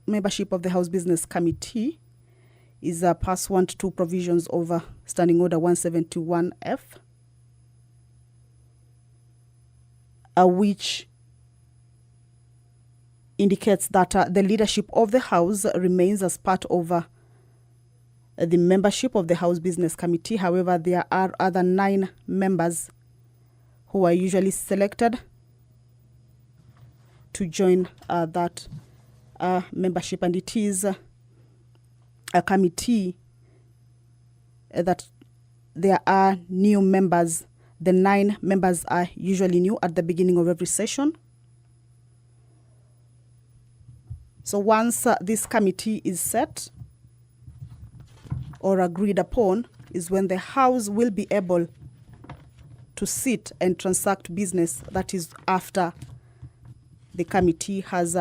membership of the House Business Committee is pursuant to provisions of Standing Order 171F, which indicates that the leadership of the House remains as part of the membership of the House Business Committee. However, there are other 9 members who are usually selected to join that membership, and it is a committee that there are new members. The 9 members are usually new at the beginning of every session. So once this committee is set or agreed upon is when the House will be able to sit and transact business. That is after the committee has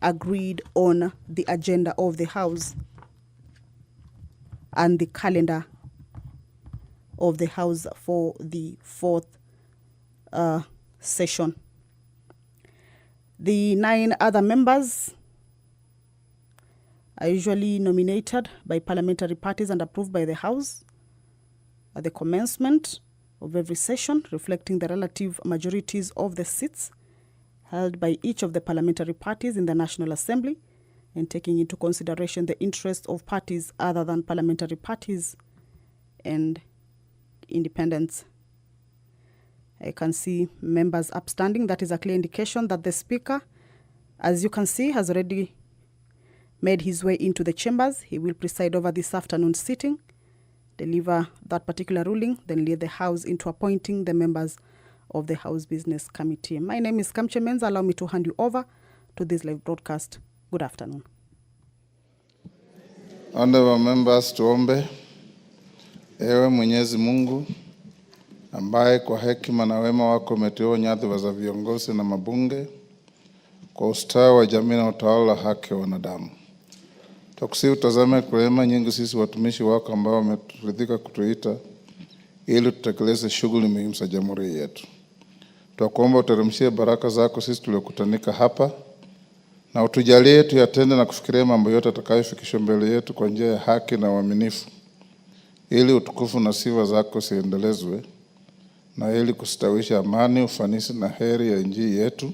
agreed on the agenda of the House and the calendar of the House for the 4th session. The 9 other members are usually nominated by parliamentary parties and approved by the House at the commencement of every session, reflecting the relative majorities of the seats held by each of the parliamentary parties in the National Assembly, and taking into consideration the interests of parties other than parliamentary parties and independents. I can see members upstanding. That is a clear indication that the Speaker, as you can see, has already made his way into the chambers. He will preside over this afternoon's sitting, deliver that particular ruling, then lead the House into appointing the members of the House Business Committee. My name is Kamche Menza. Allow me to hand you over to this live broadcast. Good afternoon. Honorable members, tuombe. Ewe Mwenyezi Mungu, ambaye kwa hekima na wema wako umeteua nyadhifa za viongozi na mabunge kwa ustawi wa jamii na utawala haki wa wanadamu. Tukusihi utazame kwa rehema nyingi sisi watumishi wako ambao wameturidhika kutuita ili tutekeleze shughuli muhimu za jamhuri yetu. Tunakuomba uteremshie baraka zako sisi tuliokutanika hapa, na utujalie tuyatende na kufikiria mambo yote atakayofikishwa mbele yetu kwa njia ya haki na uaminifu, ili utukufu na sifa zako siendelezwe, na ili kustawisha amani, ufanisi na heri ya nchi yetu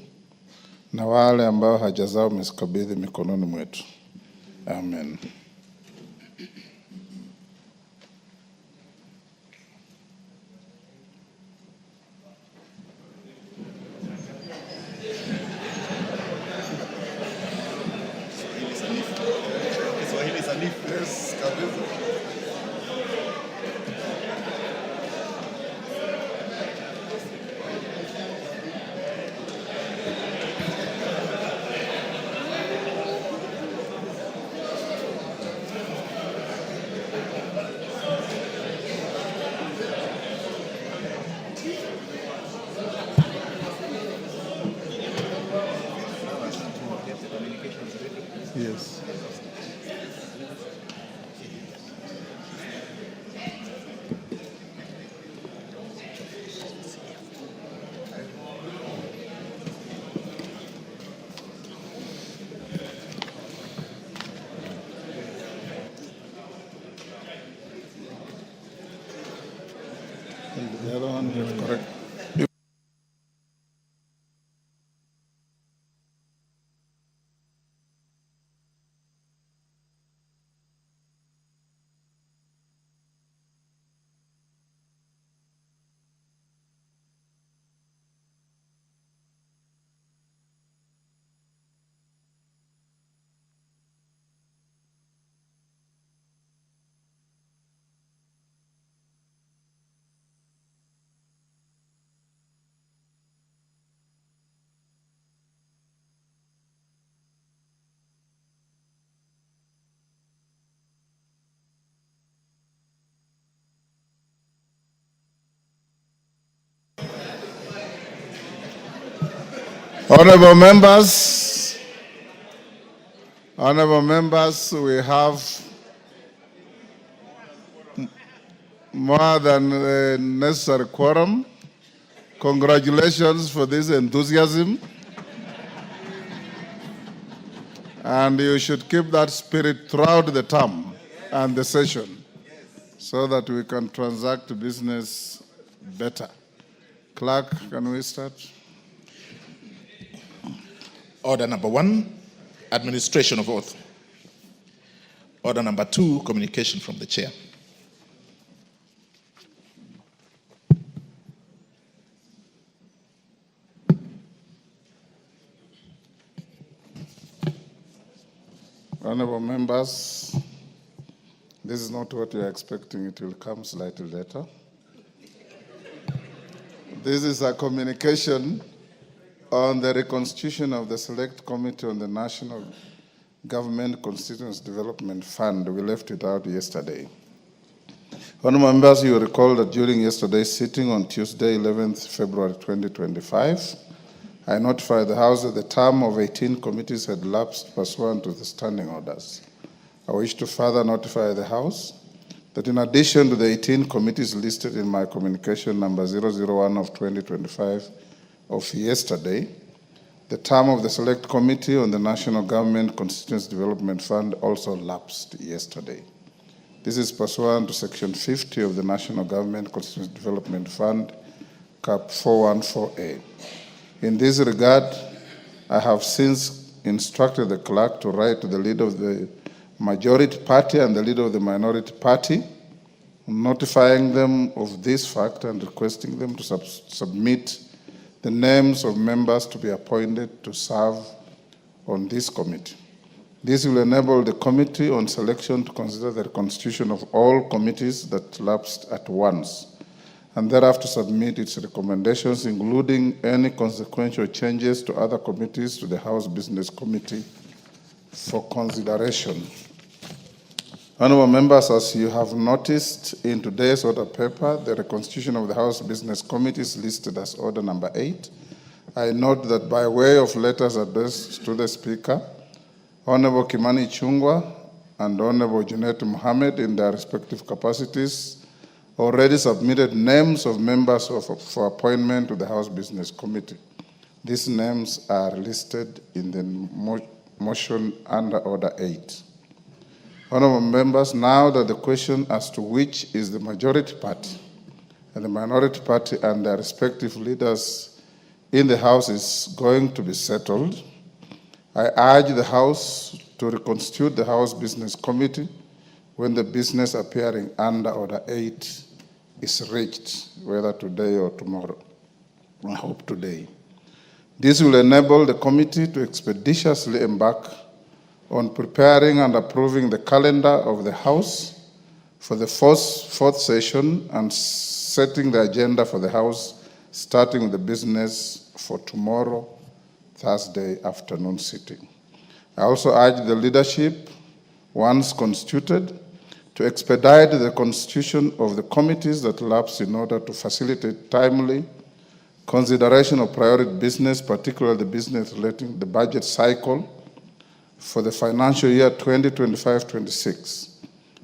na wale ambao haja zao umezikabidhi mikononi mwetu. Amen. Yes. The other one is correct. Honorable members, we have more than the necessary quorum. Congratulations for this enthusiasm. And you should keep that spirit throughout the term and the session so that we can transact business better. Clerk, can we start? Order number 1, administration of oath. Order number 2, communication from the chair. Honorable members, this is not what you're expecting. It will come slightly later. This is a communication on the reconstitution of the Select Committee on the National Government Constituency Development Fund. We left it out yesterday. Honorable members, you recall that during yesterday's sitting on Tuesday, 11th February 2025, I notified the House that the term of 18 committees had lapsed pursuant to the standing orders. I wish to further notify the House that in addition to the 18 committees listed in my communication number 001 of 2025 of yesterday, the term of the Select Committee on the National Government Constituency Development Fund also lapsed yesterday. This is pursuant to Section 50 of the National Government Constituency Development Fund, Cap 414A. In this regard, I have since instructed the clerk to write to the leader of the majority party and the leader of the minority party, notifying them of this fact and requesting them to submit the names of members to be appointed to serve on this committee. This will enable the Committee on Selection to consider the reconstitution of all committees that lapsed at once, and thereafter submit its recommendations, including any consequential changes to other committees, to the House Business Committee for consideration. Honorable members, as you have noticed in today's order paper, the reconstitution of the House Business Committee is listed as order number 8. I note that by way of letters addressed to the Speaker, Honorable Kimani Ichungwah and Honorable Junet Mohammed, in their respective capacities, already submitted names of members for appointment to the House Business Committee. These names are listed in the motion under Order 8. Honorable members, now that the question as to which is the majority party and the minority party and their respective leaders in the House is going to be settled, I urge the House to reconstitute the House Business Committee when the business appearing under Order 8 is reached, whether today or tomorrow. I hope today. This will enable the committee to expeditiously embark on preparing and approving the calendar of the House for the fourth session and setting the agenda for the House, starting with the business for tomorrow, Thursday afternoon sitting. I also urge the leadership, once constituted, to expedite the constitution of the committees that lapse in order to facilitate timely consideration of priority business, particularly the business relating to the budget cycle for the financial year 2025-26.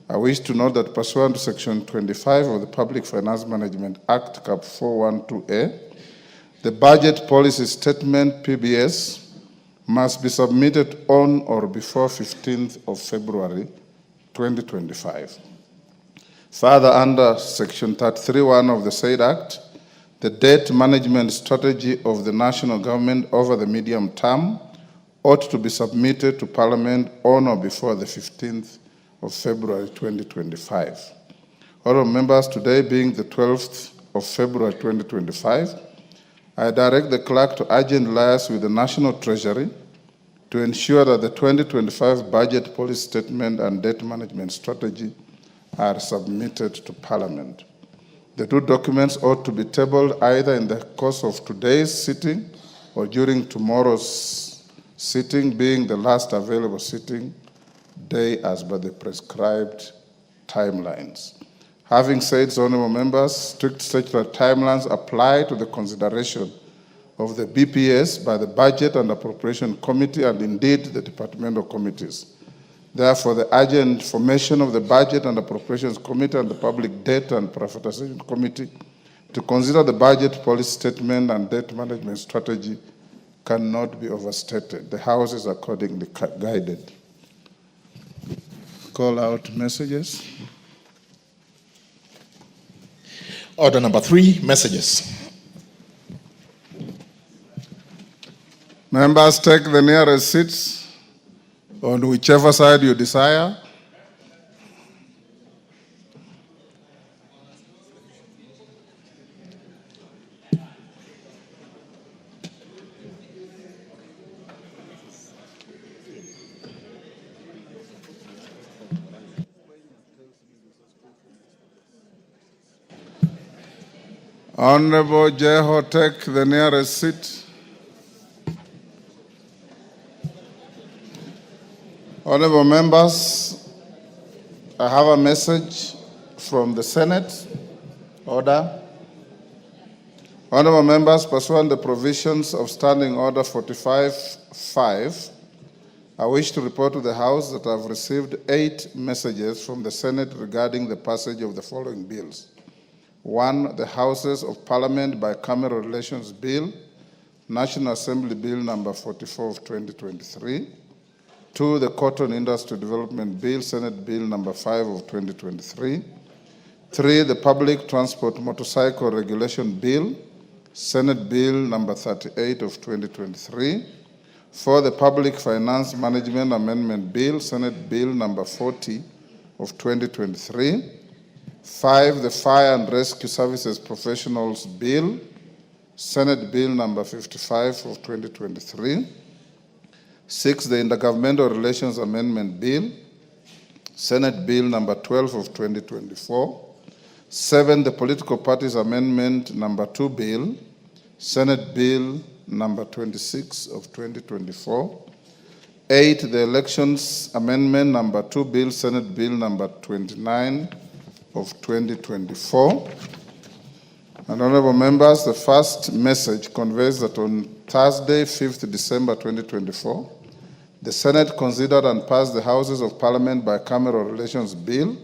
I wish to note that pursuant to Section 25 of the Public Finance Management Act, Cap 412A, the Budget Policy Statement, PBS, must be submitted on or before 15th of February 2025. Further, under Section 33(1) of the said Act, the debt management strategy of the national government over the medium term ought to be submitted to Parliament on or before the 15th of February 2025. Honourable members, today being the 12th of February 2025, I direct the clerk to urgently liaise with the National Treasury to ensure that the 2025 budget policy statement and debt management strategy are submitted to Parliament. The two documents ought to be tabled either in the course of today's sitting or during tomorrow's sitting, being the last available sitting day as per the prescribed timelines. Having said so, honourable members, strict statutory timelines apply to the consideration of the BPS by the Budget and Appropriation Committee and indeed the departmental committees. Therefore, the urgent formation of the Budget and Appropriations Committee and the Public Debt and Privatization Committee to consider the budget policy statement and debt management strategy cannot be overstated. The House is accordingly guided. Call out messages. Order number 3, messages. Members, take the nearest seats on whichever side you desire. Honorable Jeho, take the nearest seat. Honorable members, I have a message from the Senate. Order. Honorable members, pursuant to the provisions of Standing Order 45-5, I wish to report to the House that I have received 8 messages from the Senate regarding the passage of the following bills. 1, the Houses of Parliament Bicameral Relations Bill, National Assembly Bill number 44 of 2023. 2, the Cotton Industry Development Bill, Senate Bill number 5 of 2023. 3, the Public Transport Motorcycle Regulation Bill, Senate Bill number 38 of 2023. 4, the Public Finance Management Amendment Bill, Senate Bill number 40 of 2023. 5, the Fire and Rescue Services Professionals Bill, Senate Bill number 55 of 2023. 6, the Intergovernmental Relations Amendment Bill, Senate Bill number 12 of 2024. 7, the Political Parties Amendment number 2 Bill, Senate Bill number 26 of 2024. 8, the Elections Amendment number 2 Bill, Senate Bill number 29 of 2024. And honorable members, the first message conveys that on Thursday, 5th December 2024, the Senate considered and passed the Houses of Parliament Bicameral Relations Bill,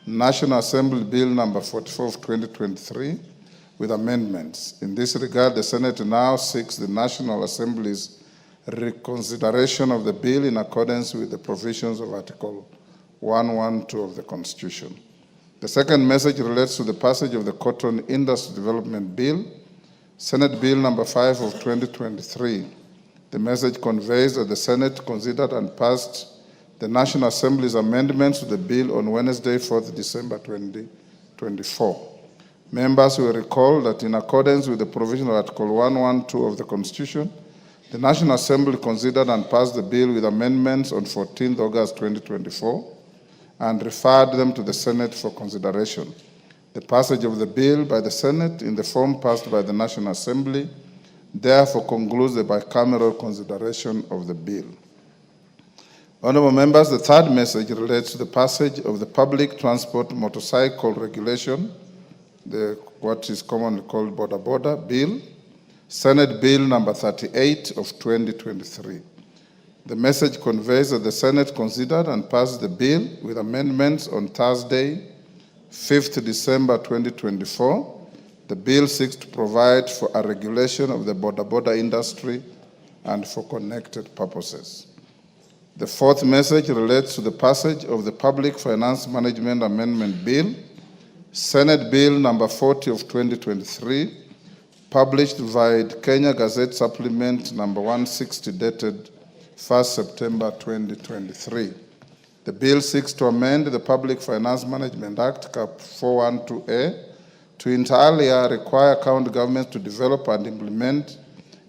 National Assembly Bill number 44 of 2023, with amendments. In this regard, the Senate now seeks the National Assembly's reconsideration of the bill in accordance with the provisions of Article 112 of the Constitution. The second message relates to the passage of the Cotton Industry Development Bill, Senate Bill number 5 of 2023. The message conveys that the Senate considered and passed the National Assembly's amendments to the bill on Wednesday, 4th December 2024. Members will recall that in accordance with the provision of Article 112 of the Constitution, the National Assembly considered and passed the bill with amendments on 14th August 2024 and referred them to the Senate for consideration. The passage of the bill by the Senate in the form passed by the National Assembly therefore concludes the bicameral consideration of the bill. Honorable members, the third message relates to the passage of the Public Transport Motorcycle Regulation, what is commonly called Border Bill, Senate Bill number 38 of 2023. The message conveys that the Senate considered and passed the bill with amendments on Thursday, 5th December 2024. The bill seeks to provide for a regulation of the border industry and for connected purposes. The fourth message relates to the passage of the Public Finance Management Amendment Bill, Senate Bill number 40 of 2023, published via Kenya Gazette Supplement number 160 dated 1st September 2023. The bill seeks to amend the Public Finance Management Act, Cap 412A, to entirely require county governments to develop and implement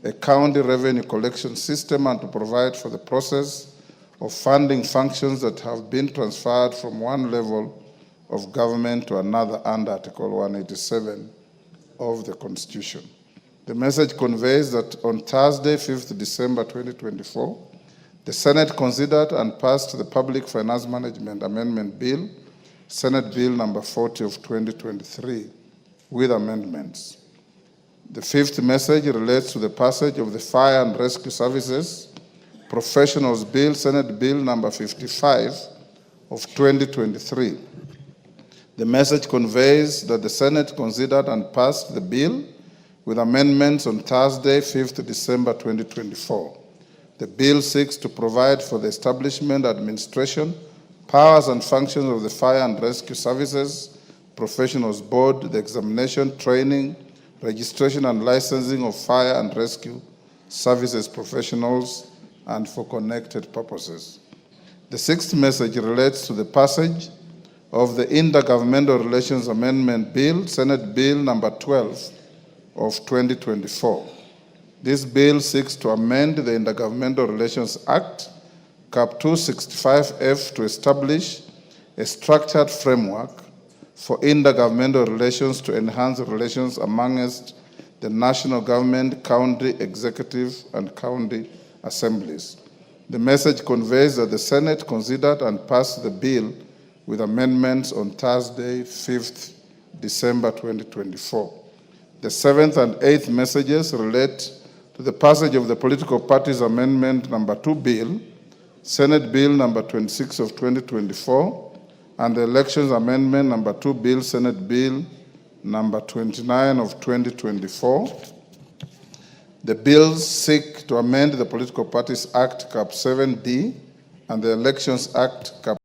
a county revenue collection system and to provide for the process of funding functions that have been transferred from one level of government to another under Article 187 of the Constitution. The message conveys that on Thursday, 5th December 2024, the Senate considered and passed the Public Finance Management Amendment Bill, Senate Bill number 40 of 2023, with amendments. The fifth message relates to the passage of the Fire and Rescue Services Professionals Bill, Senate Bill number 55 of 2023. The message conveys that the Senate considered and passed the bill with amendments on Thursday, 5th December 2024. The bill seeks to provide for the establishment, administration, powers and functions of the Fire and Rescue Services Professionals Board, the examination, training, registration and licensing of fire and rescue services professionals, and for connected purposes. The sixth message relates to the passage of the Intergovernmental Relations Amendment Bill, Senate Bill number 12 of 2024. This bill seeks to amend the Intergovernmental Relations Act, Cap 265F, to establish a structured framework for intergovernmental relations to enhance relations amongst the national government, county executive, and county assemblies. The message conveys that the Senate considered and passed the bill with amendments on Thursday, 5th December 2024. The seventh and eighth messages relate to the passage of the Political Parties Amendment number 2 Bill, Senate Bill number 26 of 2024, and the Elections Amendment number 2 Bill, Senate Bill number 29 of 2024. The bills seek to amend the Political Parties Act, Cap 7D, and the Elections Act, Cap